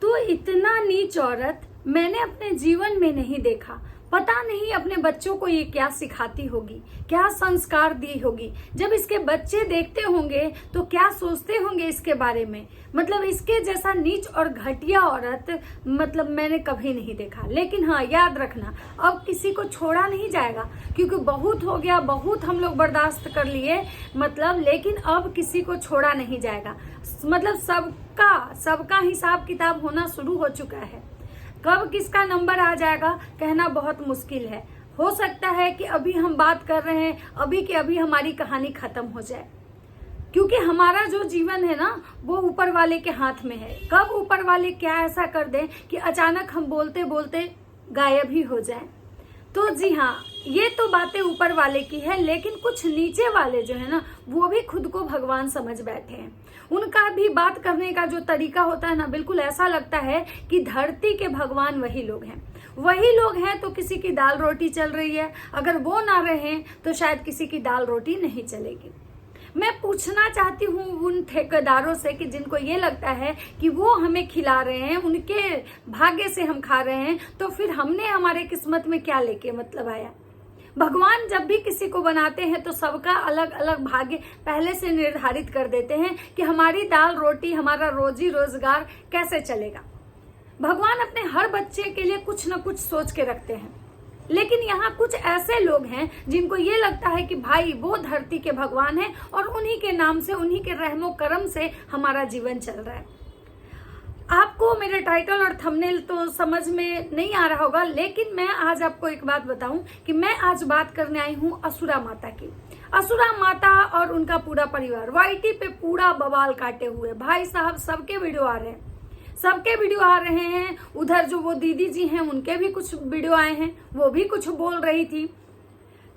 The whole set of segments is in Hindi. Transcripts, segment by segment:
तो इतना नीच औरत मैंने अपने जीवन में नहीं देखा। पता नहीं अपने बच्चों को ये क्या सिखाती होगी, क्या संस्कार दी होगी। जब इसके बच्चे देखते होंगे तो क्या सोचते होंगे इसके बारे में। मतलब इसके जैसा नीच और घटिया औरत मतलब मैंने कभी नहीं देखा। लेकिन हाँ, याद रखना, अब किसी को छोड़ा नहीं जाएगा, क्योंकि बहुत हो गया, बहुत हम लोग बर्दाश्त कर लिए मतलब, लेकिन अब किसी को छोड़ा नहीं जाएगा। मतलब सबका हिसाब किताब होना शुरू हो चुका है। कब किसका नंबर आ जाएगा कहना बहुत मुश्किल है। हो सकता है कि अभी हम बात कर रहे हैं, अभी के अभी हमारी कहानी खत्म हो जाए, क्योंकि हमारा जो जीवन है ना वो ऊपर वाले के हाथ में है। कब ऊपर वाले क्या ऐसा कर दें कि अचानक हम बोलते बोलते गायब ही हो जाए। तो जी हाँ, ये तो बातें ऊपर वाले की है, लेकिन कुछ नीचे वाले जो है ना वो भी खुद को भगवान समझ बैठे हैं। उनका भी बात करने का जो तरीका होता है ना, बिल्कुल ऐसा लगता है कि धरती के भगवान वही लोग हैं। वही लोग हैं तो किसी की दाल रोटी चल रही है, अगर वो ना रहे तो शायद किसी की दाल रोटी नहीं चलेगी। मैं पूछना चाहती हूँ उन ठेकेदारों से कि जिनको ये लगता है कि वो हमें खिला रहे हैं, उनके भाग्य से हम खा रहे हैं, तो फिर हमने हमारे किस्मत में क्या लेके मतलब आया। भगवान जब भी किसी को बनाते हैं तो सबका अलग अलग भाग्य पहले से निर्धारित कर देते हैं कि हमारी दाल रोटी, हमारा रोजी रोजगार कैसे चलेगा। भगवान अपने हर बच्चे के लिए कुछ न कुछ सोच के रखते हैं। लेकिन यहाँ कुछ ऐसे लोग हैं जिनको ये लगता है कि भाई वो धरती के भगवान हैं और उन्हीं के नाम से, उन्हीं के रहमो करम से हमारा जीवन चल रहा है। आपको मेरे टाइटल और थंबनेल तो समझ में नहीं आ रहा होगा, लेकिन मैं आज आपको एक बात बताऊं कि मैं आज बात करने आई हूं असुरा माता की। असुरा माता और उनका पूरा परिवार वाईटी पे पूरा बवाल काटे हुए। भाई साहब सबके वीडियो आ रहे हैं, सबके वीडियो आ रहे हैं। उधर जो वो दीदी जी हैं उनके भी कुछ वीडियो आए हैं, वो भी कुछ बोल रही थी।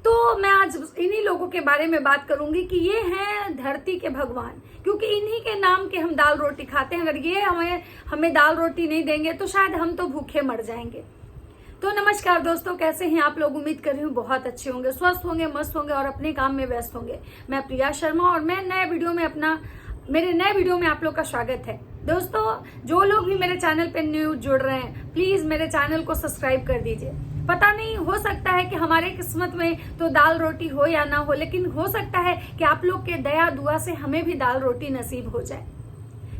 तो मैं आज इन्हीं लोगों के बारे में बात करूंगी कि ये हैं धरती के भगवान, क्योंकि इन्हीं के नाम के हम दाल रोटी खाते हैं। अगर ये हमें दाल रोटी नहीं देंगे तो शायद हम तो भूखे मर जाएंगे। तो नमस्कार दोस्तों, कैसे हैं आप लोग? उम्मीद कर रही हूँ बहुत अच्छे होंगे, स्वस्थ होंगे, मस्त होंगे और अपने काम में व्यस्त होंगे। मैं प्रिया शर्मा और मैं मेरे नए वीडियो में आप लोग का स्वागत है। दोस्तों, जो लोग भी मेरे चैनल पे न्यू जुड़ रहे हैं, प्लीज मेरे चैनल को सब्सक्राइब कर दीजिए। पता नहीं, हो सकता है कि हमारे किस्मत में तो दाल रोटी हो या ना हो, लेकिन हो सकता है कि आप लोग के दया दुआ से हमें भी दाल रोटी नसीब हो जाए।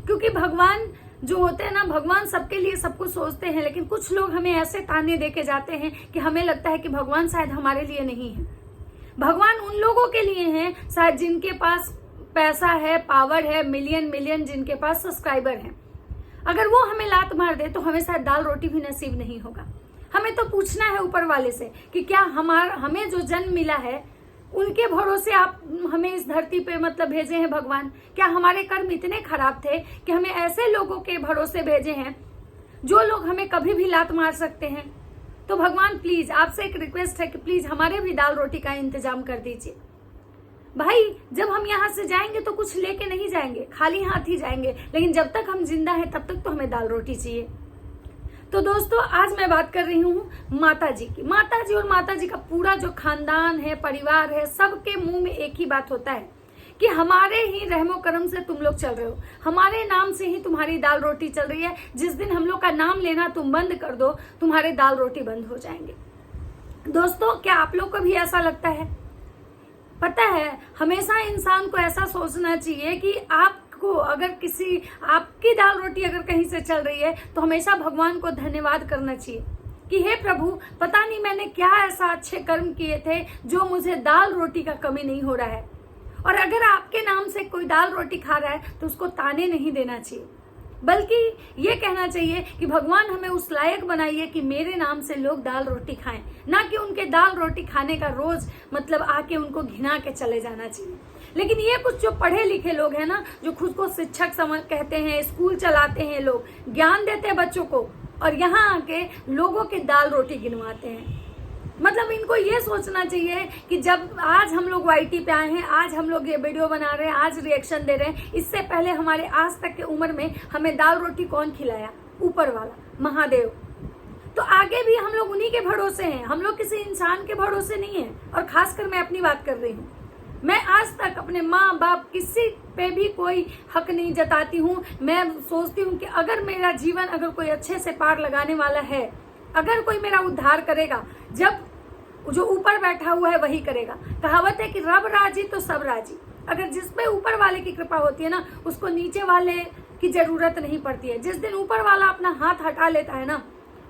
क्योंकि भगवान जो होते हैं ना, भगवान सबके लिए सब कुछ सोचते हैं, लेकिन कुछ लोग हमें ऐसे ताने दे के जाते हैं कि हमें लगता है कि भगवान शायद हमारे लिए नहीं है। भगवान उन लोगों के लिए हैं शायद जिनके पास पैसा है, पावर है, मिलियन जिनके पास सब्सक्राइबर हैं। अगर वो हमें लात मार दे तो हमें शायद दाल रोटी भी नसीब नहीं होगा। हमें तो पूछना है ऊपर वाले से कि क्या हमें जो जन्म मिला है उनके भरोसे आप हमें इस धरती पे मतलब भेजे हैं भगवान। क्या हमारे कर्म इतने खराब थे कि हमें ऐसे लोगों के भरोसे भेजे हैं जो लोग हमें कभी भी लात मार सकते हैं? तो भगवान प्लीज आपसे एक रिक्वेस्ट है कि प्लीज हमारे भी दाल रोटी का इंतजाम कर दीजिए। भाई, जब हम यहाँ से जाएंगे तो कुछ लेके नहीं जाएंगे, खाली हाथ ही जाएंगे, लेकिन जब तक हम जिंदा हैं तब तक तो हमें दाल रोटी चाहिए। तो दोस्तों, आज मैं बात कर रही हूँ माता जी की। माता जी और माता जी का पूरा जो खानदान है, परिवार है, सबके मुंह में एक ही बात होता है कि हमारे ही रहमो करम से तुम लोग चल रहे हो, हमारे नाम से ही तुम्हारी दाल रोटी चल रही है। जिस दिन हम लोग का नाम लेना तुम बंद कर दो, तुम्हारे दाल रोटी बंद हो जाएंगे। दोस्तों, क्या आप लोग को भी ऐसा लगता है? पता है, हमेशा इंसान को ऐसा सोचना चाहिए कि आपको अगर आपकी दाल रोटी अगर कहीं से चल रही है तो हमेशा भगवान को धन्यवाद करना चाहिए कि हे प्रभु, पता नहीं मैंने क्या ऐसा अच्छे कर्म किए थे जो मुझे दाल रोटी का कमी नहीं हो रहा है। और अगर आपके नाम से कोई दाल रोटी खा रहा है तो उसको ताने नहीं देना चाहिए, बल्कि ये कहना चाहिए कि भगवान हमें उस लायक बनाइए कि मेरे नाम से लोग दाल रोटी खाएं, ना कि उनके दाल रोटी खाने का रोज मतलब आके उनको घिना के चले जाना चाहिए। लेकिन ये कुछ जो पढ़े लिखे लोग हैं ना, जो खुद को शिक्षक कहते हैं, स्कूल चलाते हैं, लोग ज्ञान देते हैं बच्चों को, और यहाँ आके लोगों के दाल रोटी गिनवाते हैं। मतलब इनको ये सोचना चाहिए कि जब आज हम लोग वाईटी पे आए हैं, आज हम लोग ये वीडियो बना रहे हैं, आज रिएक्शन दे रहे हैं, इससे पहले हमारे आज तक के उम्र में हमें दाल रोटी कौन खिलाया? ऊपर वाला, महादेव। तो आगे भी हम लोग उन्हीं के भरोसे हैं, हम लोग किसी इंसान के भरोसे नहीं है। और खासकर मैं अपनी बात कर रही हूँ। मैं आज तक अपने माँ बाप किसी पे भी कोई हक नहीं जताती हूँ। मैं सोचती हूँ कि अगर मेरा जीवन अगर कोई अच्छे से पार लगाने वाला है, अगर कोई मेरा उद्धार करेगा, जब जो ऊपर बैठा हुआ है वही करेगा। कहावत है कि रब राजी तो सब राजी। अगर जिस पे ऊपर वाले की कृपा होती है ना, उसको नीचे वाले की जरूरत नहीं पड़ती है। जिस दिन ऊपर वाला अपना हाथ हटा लेता है ना,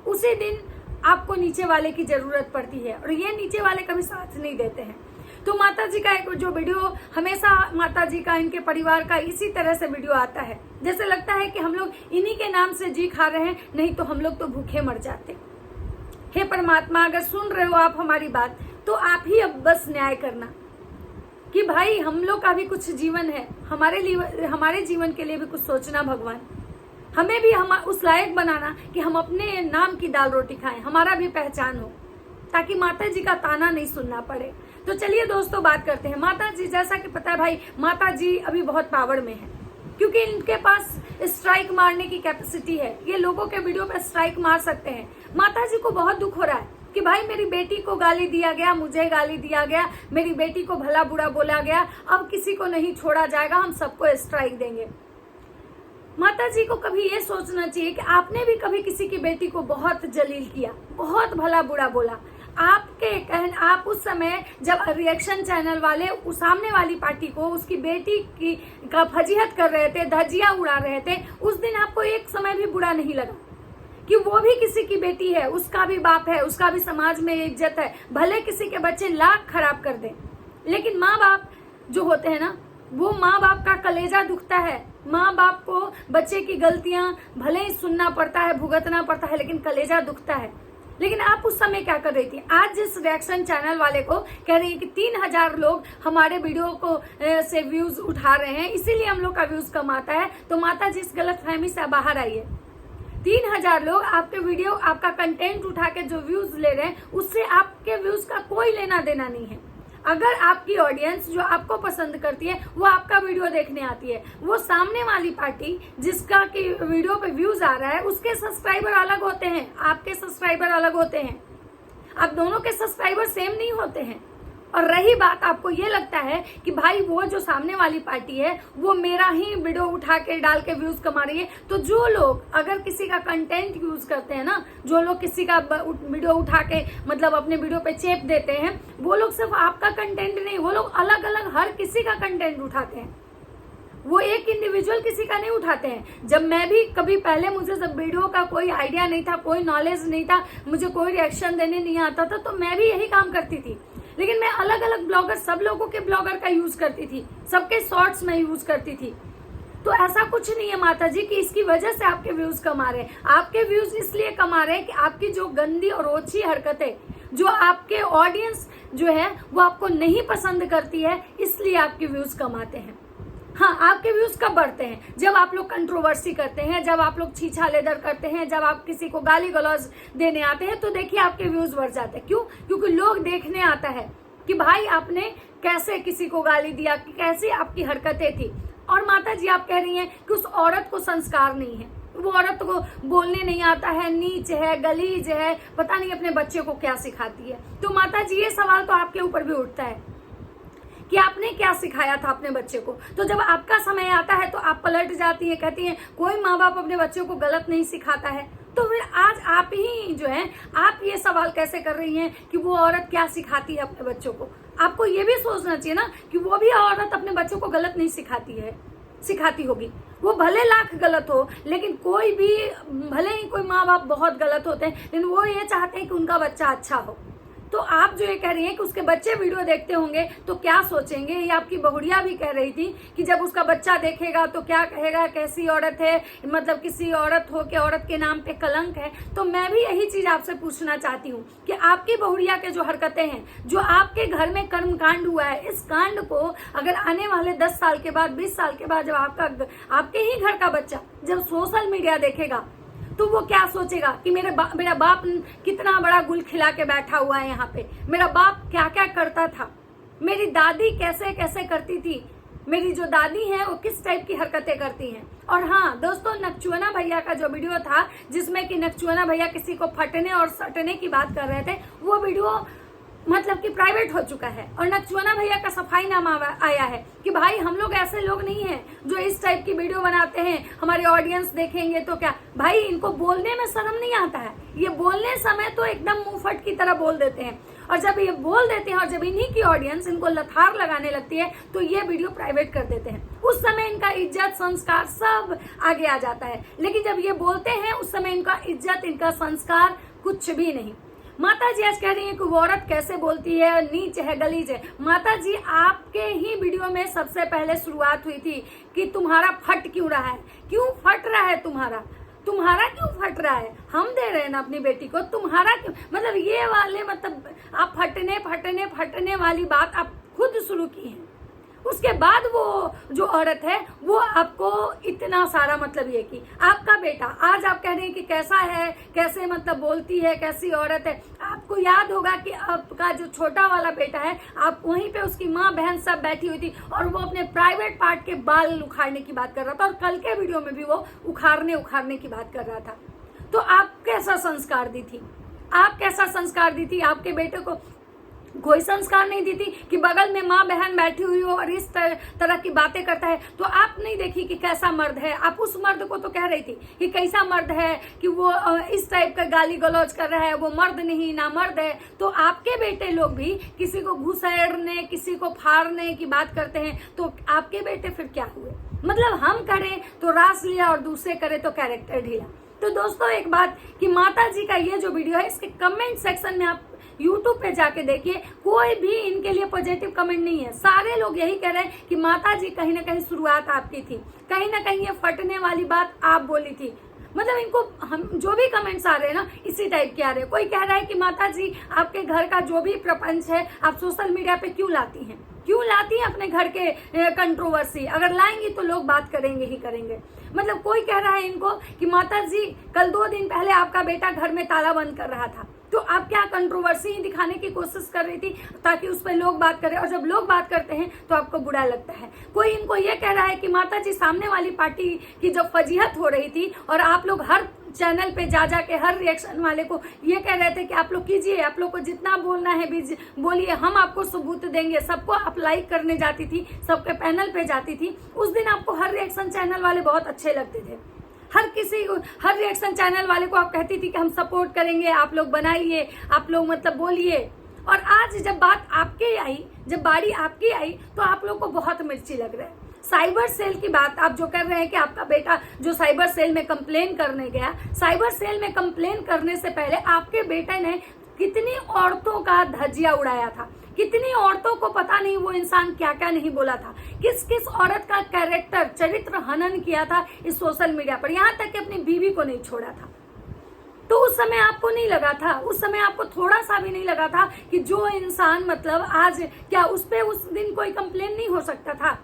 उसी दिन आपको नीचे वाले की जरूरत पड़ती है, और ये नीचे वाले कभी साथ नहीं देते हैं। तो माता जी का एक जो वीडियो हमेशा माता जी का, इनके परिवार का इसी तरह से वीडियो आता है, जैसे लगता है कि हम लोग इन्हीं के नाम से जी खा रहे हैं, नहीं तो हम लोग तो भूखे मर जाते। हे परमात्मा, अगर सुन रहे हो आप हमारी बात, तो आप ही अब बस न्याय करना कि भाई हम लोग का भी कुछ जीवन है, हमारे जीवन के लिए भी कुछ सोचना भगवान। हमें भी हम उस लायक बनाना कि हम अपने नाम की दाल रोटी खाएं, हमारा भी पहचान हो, ताकि माता जी का ताना नहीं सुनना पड़े। तो चलिए दोस्तों, बात करते हैं माता जी। जैसा कि पता है भाई, माता जी अभी बहुत पावर में है, क्योंकि इनके पास स्ट्राइक मारने की कैपेसिटी है। ये लोगों के वीडियो पे स्ट्राइक मार सकते हैं। माता जी को बहुत दुख हो रहा है कि भाई मेरी बेटी को गाली दिया गया, मुझे गाली दिया गया, मेरी बेटी को भला बुरा बोला गया, अब किसी को नहीं छोड़ा जाएगा, हम सबको स्ट्राइक देंगे। माता जी को कभी ये सोचना चाहिए कि आपने भी कभी किसी की बेटी को बहुत जलील किया, बहुत भला बुरा बोला। आप उस समय जब रिएक्शन चैनल वाले उस सामने वाली पार्टी को, उसकी बेटी की का फजीहत कर रहे थे, धज्जियां उड़ा रहे थे, उस दिन आपको एक समय भी बुरा नहीं लगा कि वो भी किसी की बेटी है, उसका भी बाप है, उसका भी समाज में इज्जत है, भले किसी के बच्चे लाख खराब कर दें। लेकिन माँ बाप जो होते हैं ना, वो माँ बाप का कलेजा दुखता है। माँ बाप को बच्चे की गलतियां भले ही सुनना पड़ता है, भुगतना पड़ता है, लेकिन कलेजा दुखता है। लेकिन आप उस समय क्या कर रही थी? आज जिस रिएक्शन चैनल वाले को कह रही है कि 3000 लोग हमारे वीडियो को से व्यूज उठा रहे हैं, इसीलिए हम लोग का व्यूज कम आता है, तो माता जी इस गलतफहमी से बाहर आइए। 3000 लोग आपके वीडियो, आपका कंटेंट उठा के जो व्यूज ले रहे हैं, उससे आपके व्यूज का कोई लेना देना नहीं है। अगर आपकी ऑडियंस जो आपको पसंद करती है, वो आपका वीडियो देखने आती है, वो सामने वाली पार्टी जिसका कि वीडियो पे व्यूज आ रहा है, उसके सब्सक्राइबर अलग होते हैं, आपके सब्सक्राइबर अलग होते हैं। आप दोनों के सब्सक्राइबर सेम नहीं होते हैं। और रही बात, आपको ये लगता है कि भाई वो जो सामने वाली पार्टी है वो मेरा ही वीडियो उठा के डाल के व्यूज कमा रही है, तो जो लोग अगर किसी का कंटेंट यूज करते हैं ना, जो लोग किसी का वीडियो उठा के मतलब अपने वीडियो पे चेप देते हैं, वो लोग सिर्फ आपका कंटेंट नहीं, वो लोग अलग अलग हर किसी का कंटेंट उठाते हैं। वो एक इंडिविजुअल किसी का नहीं उठाते हैं। जब मैं भी कभी पहले, मुझे जब वीडियो का कोई आइडिया नहीं था, कोई नॉलेज नहीं था, मुझे कोई रिएक्शन देने नहीं आता था, तो मैं भी यही काम करती थी। लेकिन मैं अलग अलग ब्लॉगर, सब लोगों के ब्लॉगर का यूज करती थी, सबके शॉर्ट्स में यूज करती थी। तो ऐसा कुछ नहीं है माता जी कि इसकी वजह से आपके व्यूज कम आ रहे हैं। आपके व्यूज इसलिए कम आ रहे हैं कि आपकी जो गंदी और ओछी हरकतें, जो आपके ऑडियंस जो है वो आपको नहीं पसंद करती है, इसलिए आपके व्यूज कम आते हैं। हाँ, आपके व्यूज कब बढ़ते हैं? जब आप लोग कंट्रोवर्सी करते हैं, जब आप लोग छीछा लेदर करते हैं, जब आप किसी को गाली गलौज देने आते हैं, तो देखिए आपके व्यूज बढ़ जाते हैं। क्यों? क्योंकि लोग देखने आता है कि भाई आपने कैसे किसी को गाली दिया, कि कैसी आपकी हरकतें थी। और माता जी आप कह रही हैं कि उस औरत को संस्कार नहीं है, वो औरत को बोलने नहीं आता है, नीच है, गलीज है, पता नहीं अपने बच्चे को क्या सिखाती है। तो माता जी ये सवाल तो आपके ऊपर भी उठता है कि आपने क्या सिखाया था अपने बच्चे को। तो जब आपका समय आता है तो आप पलट जाती हैं, कहती हैं कोई माँ बाप अपने बच्चों को गलत नहीं सिखाता है। तो फिर आज आप ही जो है, आप ये सवाल कैसे कर रही हैं कि वो औरत क्या सिखाती है अपने बच्चों को? आपको ये भी सोचना चाहिए ना कि वो भी औरत अपने बच्चों को गलत नहीं सिखाती होगी। वो भले लाख गलत हो, लेकिन कोई भी, भले ही कोई माँ बाप बहुत गलत होते हैं, लेकिन वो ये चाहते हैं कि उनका बच्चा अच्छा हो। तो आप जो ये कह रही हैं कि उसके बच्चे वीडियो देखते होंगे तो क्या सोचेंगे, ये आपकी बहुड़िया भी कह रही थी कि जब उसका बच्चा देखेगा तो क्या कहेगा, कैसी औरत है, मतलब किसी औरत हो के औरत के नाम पे कलंक है। तो मैं भी यही चीज आपसे पूछना चाहती हूँ कि आपकी बहुड़िया के जो हरकतें हैं, जो आपके घर में कर्म कांड हुआ है, इस कांड को अगर आने वाले 10 साल के बाद, 20 साल के बाद, जब आपके ही घर का बच्चा जब सोशल मीडिया देखेगा, तो वो क्या सोचेगा कि मेरा बाप कितना बड़ा गुल खिला के बैठा हुआ है यहाँ पे, मेरा बाप क्या क्या करता था, मेरी दादी कैसे कैसे करती थी, मेरी जो दादी है वो किस टाइप की हरकतें करती हैं। और हाँ दोस्तों, नकचुआना भैया का जो वीडियो था जिसमें कि नकचुआना भैया किसी को फटने और सटने की बात कर रहे थे, वो वीडियो मतलब कि प्राइवेट हो चुका है। और नकचुआना भैया का सफाई नामा आया है कि भाई हम लोग ऐसे लोग नहीं हैं जो इस टाइप की वीडियो बनाते हैं, हमारे ऑडियंस देखेंगे तो क्या। भाई इनको बोलने में शर्म नहीं आता है, ये बोलने समय तो एकदम मुंहफट की तरह बोल देते हैं, और जब ये बोल देते हैं और जब इन्हीं की ऑडियंस इनको लथार लगाने लगती है तो ये वीडियो प्राइवेट कर देते हैं। उस समय इनका इज्जत संस्कार सब आगे आ जाता है, लेकिन जब ये बोलते हैं उस समय इनका इज्जत इनका संस्कार कुछ भी नहीं। माता जी आज कह रही है कि वो औरत कैसे बोलती है, नीच है, गलीज है। माता जी आपके ही वीडियो में सबसे पहले शुरुआत हुई थी कि तुम्हारा फट क्यों रहा है, क्यों फट रहा है तुम्हारा क्यों फट रहा है, हम दे रहे हैं ना अपनी बेटी को, तुम्हारा क्यों, मतलब ये वाले मतलब आप फटने वाली बात आप खुद शुरू की है। उसके बाद वो जो औरत है वो आपको इतना सारा मतलब ये कि आपका बेटा, आज आप कह रहे हैं कि कैसा है, कैसे मतलब बोलती है, कैसी औरत है। आपको याद होगा कि आपका जो छोटा वाला बेटा है, आप वहीं पे उसकी माँ बहन सब बैठी हुई थी और वो अपने प्राइवेट पार्ट के बाल उखाड़ने की बात कर रहा था, और कल के वीडियो में भी वो उखाड़ने की बात कर रहा था। तो आप कैसा संस्कार दी थी, आपके बेटे को कोई संस्कार नहीं दी थी कि बगल में माँ बहन बैठी हुई हो और इस तरह की बातें करता है। तो आप नहीं देखी कि कैसा मर्द है। आप उस मर्द को तो कह रही थी कि कैसा मर्द है कि वो इस टाइप का गाली गलौज कर रहा है, वो मर्द नहीं ना मर्द है। तो आपके बेटे लोग भी किसी को घुसेड़ने, किसी को फाड़ने की बात करते हैं, तो आपके बेटे फिर क्या हुए। मतलब हम करें तो रास लिया और दूसरे करे तो कैरेक्टर ढीला। तो दोस्तों एक बात कि माता जी का ये जो वीडियो है, इसके कमेंट सेक्शन में आप YouTube पे जाके देखिए, कोई भी इनके लिए पॉजिटिव कमेंट नहीं है। सारे लोग यही कह रहे हैं कि माता जी कहीं ना कहीं शुरुआत आपकी थी, कहीं ना कहीं ये फटने वाली बात आप बोली थी। मतलब इनको हम जो भी कमेंट्स आ रहे हैं ना, इसी टाइप के आ रहे हैं। कोई कह रहा है कि माता जी आपके घर का जो भी प्रपंच है आप सोशल मीडिया पे क्यों लाती हैं, अपने घर के कंट्रोवर्सी। अगर लाएंगी तो लोग बात करेंगे ही करेंगे। मतलब कोई कह रहा है इनको कि माता जी कल 2 दिन पहले आपका बेटा घर में ताला बंद कर रहा था, तो आप क्या कंट्रोवर्सी ही दिखाने की कोशिश कर रही थी ताकि उस पर लोग बात करें, और जब लोग बात करते हैं तो आपको बुरा लगता है। कोई इनको ये कह रहा है कि माता जी सामने वाली पार्टी की जब फजीहत हो रही थी और आप लोग हर चैनल पे जा के हर रिएक्शन वाले को ये कह रहे थे कि आप लोग कीजिए, आप लोग को जितना बोलना है बोलिए, हम आपको सबूत देंगे। सबको आप लाइक करने जाती थी, सबके पैनल पे जाती थी, उस दिन आपको हर रिएक्शन चैनल वाले बहुत अच्छे लगते थे। हर रिएक्शन चैनल वाले को आप कहती थी कि हम सपोर्ट करेंगे, आप लोग बनाइए, आप लोग मतलब बोलिए। और आज जब बारी आपकी आई तो आप लोग को बहुत मिर्ची लग रहा है। साइबर सेल की बात आप जो कर रहे हैं कि आपका बेटा जो साइबर सेल में कंप्लेन करने गया, साइबर सेल में कंप्लेन करने से पहले आपके बेटे ने कितनी औरतों का धज्जिया उड़ाया था, कितनी औरतों को पता नहीं वो इंसान क्या क्या नहीं बोला था, किस किस औरत का कैरेक्टर चरित्र हनन किया था इस सोशल मीडिया पर, यहाँ तक कि अपनी बीवी को नहीं छोड़ा था। तो उस समय आपको नहीं लगा था, उस समय आपको थोड़ा सा भी नहीं लगा था कि जो इंसान मतलब आज क्या उस पे उस दिन कोई कंप्लेन नहीं हो सकता था,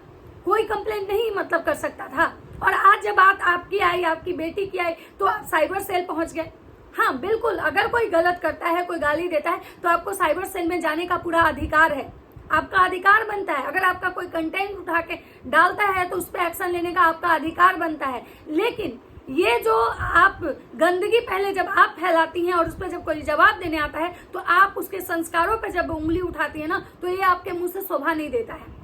कोई कंप्लेन नहीं मतलब कर सकता था। और आज जब बात आपकी आई, आपकी बेटी की आई, तो आप साइबर सेल पहुंच गए। हाँ बिल्कुल, अगर कोई गलत करता है, कोई गाली देता है तो आपको साइबर सेल में जाने का पूरा अधिकार है, आपका अधिकार बनता है। अगर आपका कोई कंटेंट उठा के डालता है तो उस पर एक्शन लेने का आपका अधिकार बनता है। लेकिन ये जो आप गंदगी पहले जब आप फैलाती हैं और उस पर जब कोई जवाब देने आता है तो आप उसके संस्कारों पर जब उंगली उठाती है ना, तो ये आपके मुंह से शोभा नहीं देता है,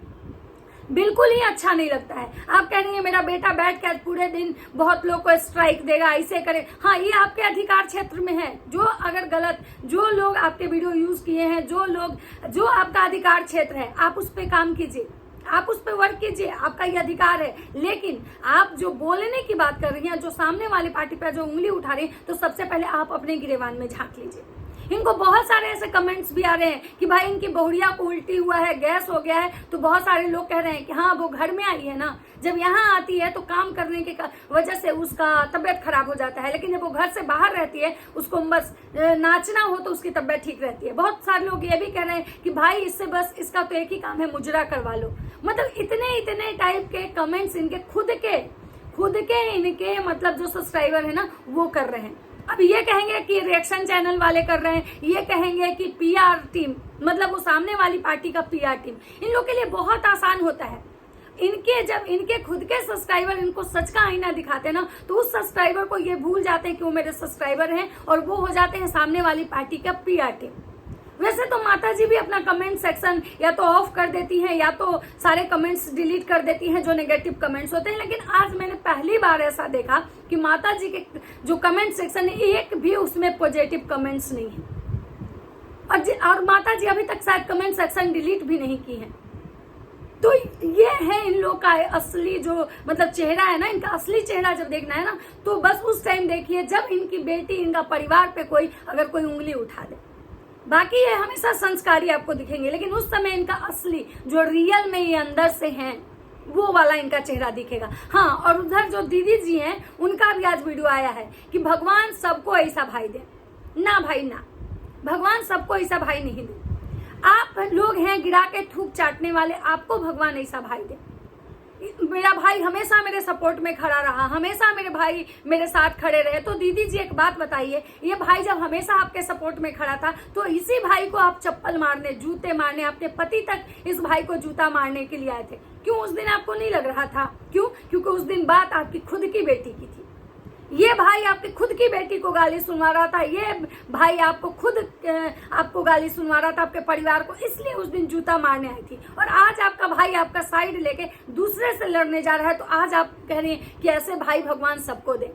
बिल्कुल ही अच्छा नहीं लगता है। आप कह रही हैं मेरा बेटा बैठ कर पूरे दिन बहुत लोग को स्ट्राइक देगा, ऐसे करे। हाँ, ये आपके अधिकार क्षेत्र में है। जो अगर गलत, जो लोग आपके वीडियो यूज किए हैं, जो आपका अधिकार क्षेत्र है, आप उस पर काम कीजिए, आप उस पर वर्क कीजिए, आपका ये अधिकार है। लेकिन आप जो बोलने की बात कर रही हैं, जो सामने वाली पार्टी पर जो उंगली उठा रही हैं, तो सबसे पहले आप अपने गिरेबान में झांक लीजिए। इनको बहुत सारे ऐसे कमेंट्स भी आ रहे हैं कि भाई इनकी बहुड़िया को उल्टी हुआ है, गैस हो गया है। तो बहुत सारे लोग कह रहे हैं कि हाँ वो घर में आई है ना, जब यहाँ आती है तो काम करने की वजह से उसका तबीयत खराब हो जाता है, लेकिन जब वो घर से बाहर रहती है, उसको बस नाचना हो तो उसकी तबीयत ठीक रहती है। बहुत सारे लोग ये भी कह रहे हैं कि भाई इससे बस इसका तो एक ही काम है, मुजरा करवा लो। मतलब इतने टाइप के कमेंट्स इनके खुद के इनके मतलब जो सब्सक्राइबर है ना वो कर रहे हैं। अब ये कहेंगे कि रिएक्शन चैनल वाले कर रहे हैं, ये कहेंगे कि पीआर टीम, मतलब वो सामने वाली पार्टी का पीआर टीम। इन लोग के लिए बहुत आसान होता है। जब इनके खुद के सब्सक्राइबर इनको सच का आईना दिखाते हैं ना, तो उस सब्सक्राइबर को ये भूल जाते हैं कि वो मेरे सब्सक्राइबर हैं और वो हो जाते हैं सामने वाली पार्टी का पीआर टीम। वैसे तो माता जी भी अपना कमेंट सेक्शन या तो ऑफ कर देती हैं या तो सारे कमेंट्स डिलीट कर देती हैं जो नेगेटिव कमेंट्स होते हैं, लेकिन आज मैंने पहली बार ऐसा देखा कि माता जी के जो कमेंट सेक्शन है एक भी उसमें पॉजिटिव कमेंट्स नहीं है। और माता जी अभी तक शायद कमेंट सेक्शन डिलीट भी नहीं की है। तो ये है इन लोग का असली जो मतलब चेहरा है ना, इनका असली चेहरा जब देखना है ना तो बस उस टाइम देखिए जब इनकी बेटी, इनका परिवार पे अगर कोई उंगली उठा दे। बाकी ये हमेशा संस्कारी आपको दिखेंगे, लेकिन उस समय इनका असली जो रियल में ये अंदर से हैं वो वाला इनका चेहरा दिखेगा। हाँ, और उधर जो दीदी जी हैं उनका भी आज वीडियो आया है कि भगवान सबको ऐसा भाई दे। ना भाई ना, भगवान सबको ऐसा भाई नहीं दे। आप लोग हैं गिरा के थूक चाटने वाले, आपको भगवान ऐसा भाई दे। मेरा भाई हमेशा मेरे सपोर्ट में खड़ा रहा, हमेशा मेरे भाई मेरे साथ खड़े रहे। तो दीदी जी एक बात बताइए, ये भाई जब हमेशा आपके सपोर्ट में खड़ा था तो इसी भाई को आप चप्पल मारने, जूते मारने, अपने पति तक इस भाई को जूता मारने के लिए आए थे। क्यों उस दिन आपको नहीं लग रहा था? क्यों? क्योंकि उस दिन बात आपकी खुद की बेटी की थी। ये भाई आपकी खुद की बेटी को गाली सुनवा रहा था, ये भाई आपको गाली सुनवा रहा था, आपके परिवार को, इसलिए उस दिन जूता मारने आई थी। और आज आपका भाई आपका साइड लेके दूसरे से लड़ने जा रहा है, तो आज आप कह रहे हैं कि ऐसे भाई भगवान सबको दे।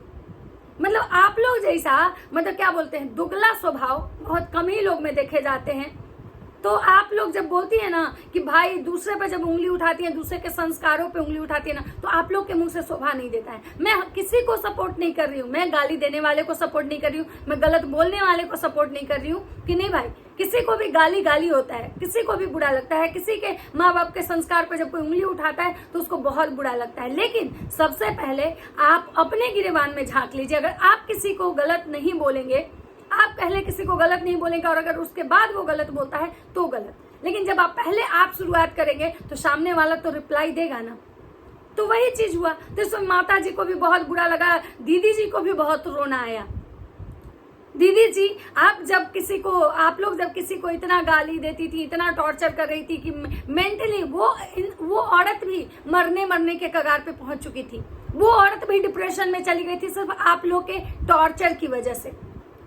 मतलब आप लोग जैसा मतलब क्या बोलते हैं, दुगला स्वभाव बहुत कम ही लोग में देखे जाते हैं। तो आप लोग जब बोलती है ना कि भाई दूसरे पे जब उंगली उठाती है, दूसरे के संस्कारों पे उंगली उठाती है ना, तो आप लोग के मुंह से शोभा नहीं देता है। मैं किसी को सपोर्ट नहीं कर रही हूँ, मैं गाली देने वाले को सपोर्ट नहीं कर रही हूँ, मैं गलत बोलने वाले को सपोर्ट नहीं कर रही हूँ कि नहीं भाई, किसी को भी गाली होता है, किसी को भी बुरा लगता है, किसी के माँ बाप के संस्कार पर जब कोई उंगली उठाता है तो उसको बहुत बुरा लगता है। लेकिन सबसे पहले आप अपने गिरेबान में झांक लीजिए। अगर आप किसी को गलत नहीं बोलेंगे, आप पहले किसी को गलत नहीं बोलेंगे और अगर उसके बाद वो गलत बोलता है तो गलत, लेकिन जब आप पहले आप शुरुआत करेंगे तो सामने वाला तो रिप्लाई देगा ना। तो वही चीज हुआ। तो इसमें माता जी को भी बहुत बुरा लगा, दीदी जी को भी बहुत रोना आया। दीदी जी आप लोग जब किसी को इतना गाली देती थी, इतना टॉर्चर कर रही थी कि मेंटली वो औरत भी मरने के कगार पे पहुंच चुकी थी। वो औरत भी डिप्रेशन में चली गई थी सिर्फ आप लोग के टॉर्चर की वजह से।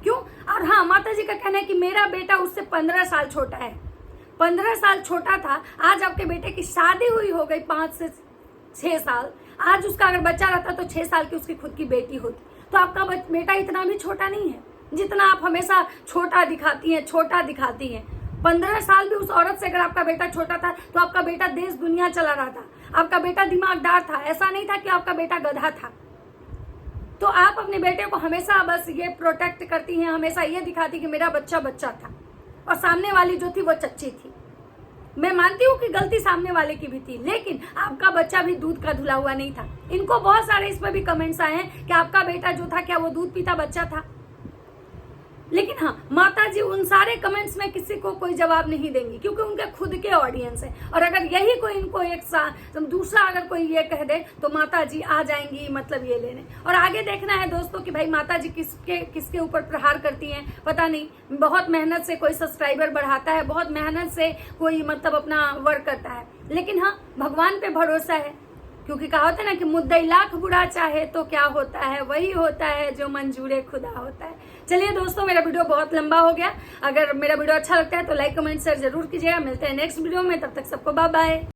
क्यों? और हाँ, माता जी का कहना है कि मेरा बेटा उससे 15 साल छोटा है। 15 साल छोटा था, आज आपके बेटे की शादी हुई हो गई 5 से 6 साल। आज उसका अगर बच्चा रहता तो 6 साल की उसकी खुद की बेटी होती। तो आपका बेटा इतना भी छोटा नहीं है जितना आप हमेशा छोटा दिखाती हैं। 15 साल भी उस औरत से अगर आपका बेटा छोटा था तो आपका बेटा देश दुनिया चला रहा था, आपका बेटा दिमागदार था। ऐसा नहीं था कि आपका बेटा गधा था। तो आप अपने बेटे को हमेशा बस ये प्रोटेक्ट करती हैं, हमेशा ये दिखाती कि मेरा बच्चा था, और सामने वाली जो थी वो चच्ची थी। मैं मानती हूँ कि गलती सामने वाले की भी थी, लेकिन आपका बच्चा भी दूध का धुला हुआ नहीं था। इनको बहुत सारे इस पर भी कमेंट्स आए हैं कि आपका बेटा जो था क्या वो दूध पीता बच्चा था। लेकिन हाँ, माता जी उन सारे कमेंट्स में किसी को कोई जवाब नहीं देंगी क्योंकि उनके खुद के ऑडियंस है। और अगर यही कोई इनको दूसरा अगर कोई ये कह दे तो माता जी आ जाएंगी मतलब ये लेने। और आगे देखना है दोस्तों कि भाई माता जी किसके ऊपर प्रहार करती हैं पता नहीं। बहुत मेहनत से कोई सब्सक्राइबर बढ़ाता है, बहुत मेहनत से कोई मतलब अपना वर्क करता है, लेकिन हाँ भगवान पे भरोसा है। क्योंकि कहा होता है ना कि मुद्दई लाख बुरा चाहे तो क्या होता है, वही होता है जो मंजूरे खुदा होता है। चलिए दोस्तों, मेरा वीडियो बहुत लंबा हो गया। अगर मेरा वीडियो अच्छा लगता है तो लाइक कमेंट शेयर जरूर कीजिएगा। मिलते हैं नेक्स्ट वीडियो में, तब तक सबको बाय बाय।